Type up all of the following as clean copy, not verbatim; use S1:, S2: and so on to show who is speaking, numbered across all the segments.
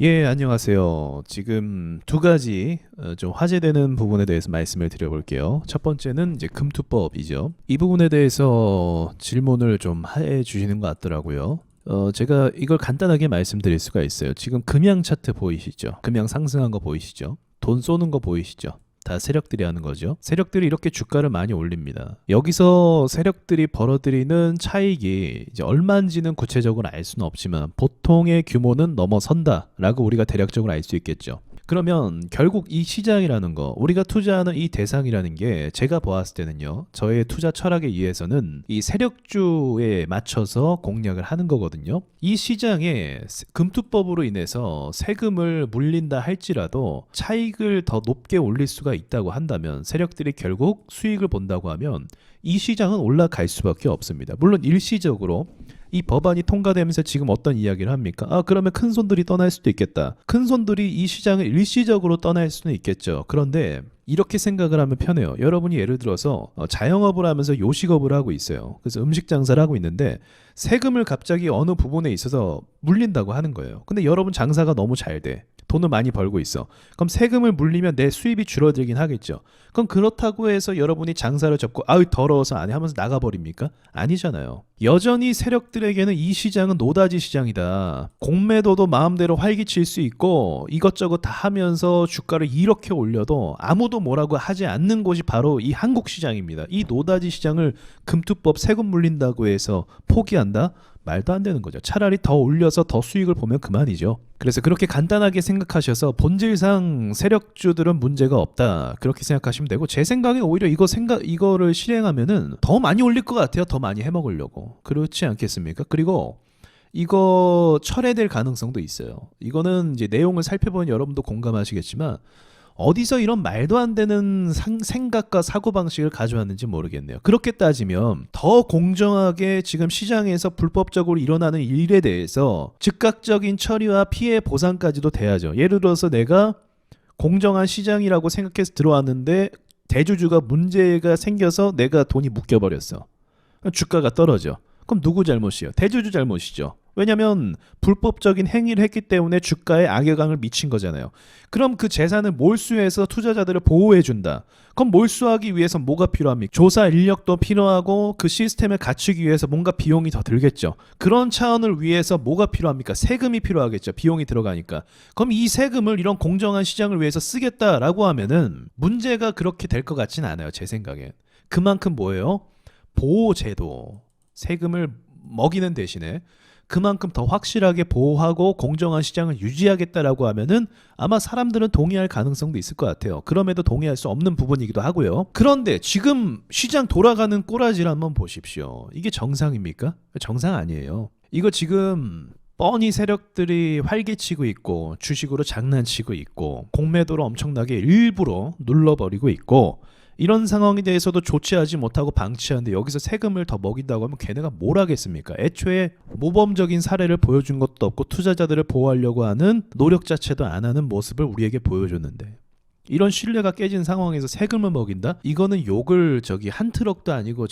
S1: 예, 안녕하세요. 지금 두 가지 좀 화제되는 부분에 대해서 말씀을 드려볼게요. 첫 번째는 이제 금투법이죠. 이 부분에 대해서 질문을 좀 해 주시는 것 같더라고요. 제가 이걸 간단하게 말씀드릴 수가 있어요. 지금 금양 차트 보이시죠? 금양 상승한 거 보이시죠? 돈 쏘는 거 보이시죠? 다 세력들이 하는 거죠. 세력들이 이렇게 주가를 많이 올립니다. 여기서 세력들이 벌어들이는 차익이 이제 얼마인지는 구체적으로 알 수는 없지만 보통의 규모는 넘어선다라고 우리가 대략적으로 알 수 있겠죠. 그러면 결국 이 시장이라는 거, 우리가 투자하는 이 대상이라는 게 제가 보았을 때는요, 저의 투자 철학에 의해서는 이 세력주에 맞춰서 공략을 하는 거거든요. 이 시장에 금투법으로 인해서 세금을 물린다 할지라도 차익을 더 높게 올릴 수가 있다고 한다면, 세력들이 결국 수익을 본다고 하면 이 시장은 올라갈 수밖에 없습니다. 물론 일시적으로 이 법안이 통과되면서 지금 어떤 이야기를 합니까? 그러면 큰 손들이 떠날 수도 있겠다. 큰 손들이 이 시장을 일시적으로 떠날 수는 있겠죠. 그런데 이렇게 생각을 하면 편해요. 여러분이 예를 들어서 자영업을 하면서 요식업을 하고 있어요. 그래서 음식 장사를 하고 있는데 세금을 갑자기 어느 부분에 있어서 물린다고 하는 거예요. 근데 여러분 장사가 너무 잘 돼. 돈을 많이 벌고 있어. 그럼 세금을 물리면 내 수입이 줄어들긴 하겠죠. 그럼 그렇다고 해서 여러분이 장사를 접고 아유 더러워서 안 해 하면서 나가버립니까? 아니잖아요. 여전히 세력들에게는 이 시장은 노다지 시장이다. 공매도도 마음대로 활기칠 수 있고 이것저것 다 하면서 주가를 이렇게 올려도 아무도 뭐라고 하지 않는 곳이 바로 이 한국 시장입니다. 이 노다지 시장을 금투법 세금 물린다고 해서 포기한다? 말도 안 되는 거죠. 차라리 더 올려서 더 수익을 보면 그만이죠. 그래서 그렇게 간단하게 생각하셔서 본질상 세력주들은 문제가 없다. 그렇게 생각하시면 되고, 제 생각에 오히려 이거를 실행하면은 더 많이 올릴 것 같아요. 더 많이 해먹으려고. 그렇지 않겠습니까? 그리고 이거 철회될 가능성도 있어요. 이거는 이제 내용을 살펴보면 여러분도 공감하시겠지만 어디서 이런 말도 안 되는 생각과 사고방식을 가져왔는지 모르겠네요. 그렇게 따지면 더 공정하게 지금 시장에서 불법적으로 일어나는 일에 대해서 즉각적인 처리와 피해 보상까지도 돼야죠. 예를 들어서 내가 공정한 시장이라고 생각해서 들어왔는데 대주주가 문제가 생겨서 내가 돈이 묶여버렸어. 주가가 떨어져. 그럼 누구 잘못이에요? 대주주 잘못이죠. 왜냐하면 불법적인 행위를 했기 때문에 주가에 악영향을 미친 거잖아요. 그럼 그 재산을 몰수해서 투자자들을 보호해준다. 그럼 몰수하기 위해서 뭐가 필요합니까? 조사 인력도 필요하고 그 시스템을 갖추기 위해서 뭔가 비용이 더 들겠죠. 그런 차원을 위해서 뭐가 필요합니까? 세금이 필요하겠죠. 비용이 들어가니까. 그럼 이 세금을 이런 공정한 시장을 위해서 쓰겠다라고 하면은 문제가 그렇게 될 것 같지는 않아요. 제 생각엔. 그만큼 뭐예요? 보호제도. 세금을 먹이는 대신에 그만큼 더 확실하게 보호하고 공정한 시장을 유지하겠다라고 하면은 아마 사람들은 동의할 가능성도 있을 것 같아요. 그럼에도 동의할 수 없는 부분이기도 하고요. 그런데 지금 시장 돌아가는 꼬라지를 한번 보십시오. 이게 정상입니까? 정상 아니에요. 이거 지금 뻔히 세력들이 활개치고 있고 주식으로 장난치고 있고 공매도로 엄청나게 일부러 눌러버리고 있고, 이런 상황에 대해서도 조치하지 못하고 방치하는데 여기서 세금을 더 먹인다고 하면 걔네가 뭘 하겠습니까? 애초에 모범적인 사례를 보여준 것도 없고 투자자들을 보호하려고 하는 노력 자체도 안 하는 모습을 우리에게 보여줬는데, 이런 신뢰가 깨진 상황에서 세금을 먹인다? 이거는 욕을 한 트럭도 아니고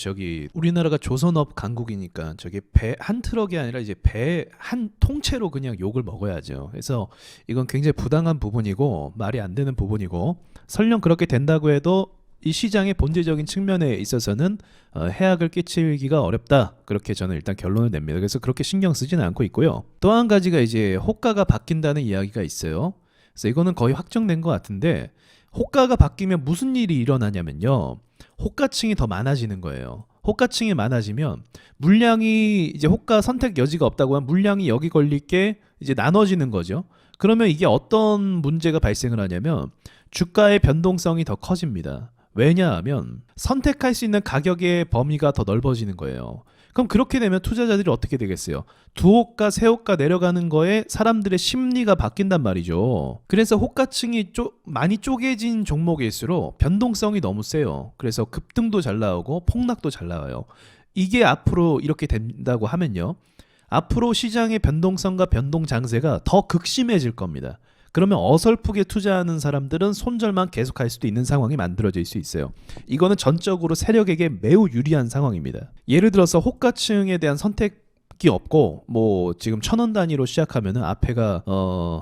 S1: 우리나라가 조선업 강국이니까 배 한 트럭이 아니라 이제 배 한 통째로 그냥 욕을 먹어야죠. 그래서 이건 굉장히 부당한 부분이고 말이 안 되는 부분이고, 설령 그렇게 된다고 해도 이 시장의 본질적인 측면에 있어서는 해악을 끼치기가 어렵다. 그렇게 저는 일단 결론을 냅니다. 그래서 그렇게 신경 쓰지는 않고 있고요. 또 한 가지가 이제 호가가 바뀐다는 이야기가 있어요. 그래서 이거는 거의 확정된 것 같은데, 호가가 바뀌면 무슨 일이 일어나냐면요. 호가층이 더 많아지는 거예요. 호가층이 많아지면 물량이 이제 호가 선택 여지가 없다고 하면 물량이 여기 걸릴 게 이제 나눠지는 거죠. 그러면 이게 어떤 문제가 발생을 하냐면 주가의 변동성이 더 커집니다. 왜냐하면 선택할 수 있는 가격의 범위가 더 넓어지는 거예요. 그럼 그렇게 되면 투자자들이 어떻게 되겠어요? 두 호가, 세 호가 내려가는 거에 사람들의 심리가 바뀐단 말이죠. 그래서 호가층이 많이 쪼개진 종목일수록 변동성이 너무 세요. 그래서 급등도 잘 나오고 폭락도 잘 나와요. 이게 앞으로 이렇게 된다고 하면요, 앞으로 시장의 변동성과 변동 장세가 더 극심해질 겁니다. 그러면 어설프게 투자하는 사람들은 손절만 계속할 수도 있는 상황이 만들어질 수 있어요. 이거는 전적으로 세력에게 매우 유리한 상황입니다. 예를 들어서 호가층에 대한 선택 게 없고 뭐 지금 1,000원 단위로 시작하면은 앞에가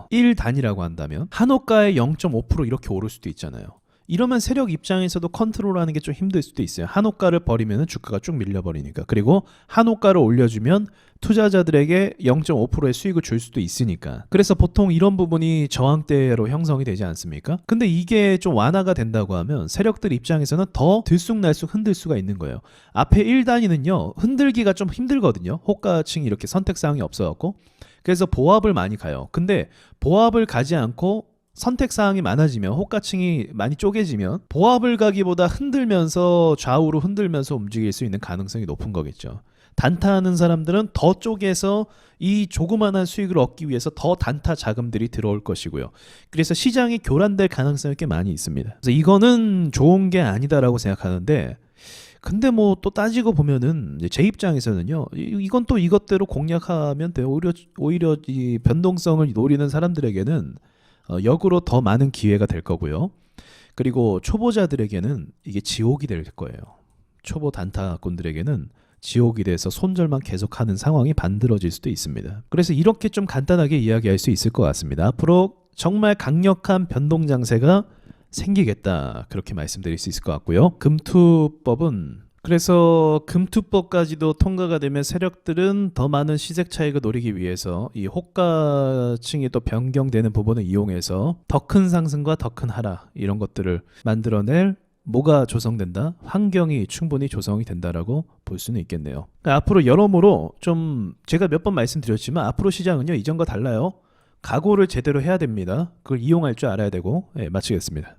S1: 1 단위라고 한다면 한호가의 0.5% 이렇게 오를 수도 있잖아요. 이러면 세력 입장에서도 컨트롤하는 게 좀 힘들 수도 있어요. 한호가를 버리면 주가가 쭉 밀려버리니까. 그리고 한호가를 올려주면 투자자들에게 0.5%의 수익을 줄 수도 있으니까. 그래서 보통 이런 부분이 저항대로 형성이 되지 않습니까? 근데 이게 좀 완화가 된다고 하면 세력들 입장에서는 더 들쑥날쑥 흔들 수가 있는 거예요. 앞에 1단위는요 흔들기가 좀 힘들거든요. 호가층이 이렇게 선택사항이 없어갖고. 그래서 보합을 많이 가요. 근데 보합을 가지 않고 선택사항이 많아지면 호가층이 많이 쪼개지면 보합을 가기보다 흔들면서 좌우로 흔들면서 움직일 수 있는 가능성이 높은 거겠죠. 단타하는 사람들은 더 쪼개서 이 조그만한 수익을 얻기 위해서 더 단타 자금들이 들어올 것이고요. 그래서 시장이 교란될 가능성이 꽤 많이 있습니다. 그래서 이거는 좋은 게 아니다라고 생각하는데 근데 뭐 또 따지고 보면은 제 입장에서는요 이건 또 이것대로 공략하면 돼요. 오히려 이 변동성을 노리는 사람들에게는 역으로 더 많은 기회가 될 거고요. 그리고 초보자들에게는 이게 지옥이 될 거예요. 초보 단타꾼들에게는 지옥이 돼서 손절만 계속하는 상황이 만들어질 수도 있습니다. 그래서 이렇게 좀 간단하게 이야기할 수 있을 것 같습니다. 앞으로 정말 강력한 변동 장세가 생기겠다 그렇게 말씀드릴 수 있을 것 같고요. 금투법은 그래서 금투법까지도 통과가 되면 세력들은 더 많은 시세 차익을 노리기 위해서 이 호가층이 또 변경되는 부분을 이용해서 더 큰 상승과 더 큰 하락 이런 것들을 만들어낼 뭐가 조성된다? 환경이 충분히 조성이 된다라고 볼 수는 있겠네요. 그러니까 앞으로 여러모로 좀 제가 몇 번 말씀드렸지만 앞으로 시장은요 이전과 달라요. 각오를 제대로 해야 됩니다. 그걸 이용할 줄 알아야 되고 마치겠습니다.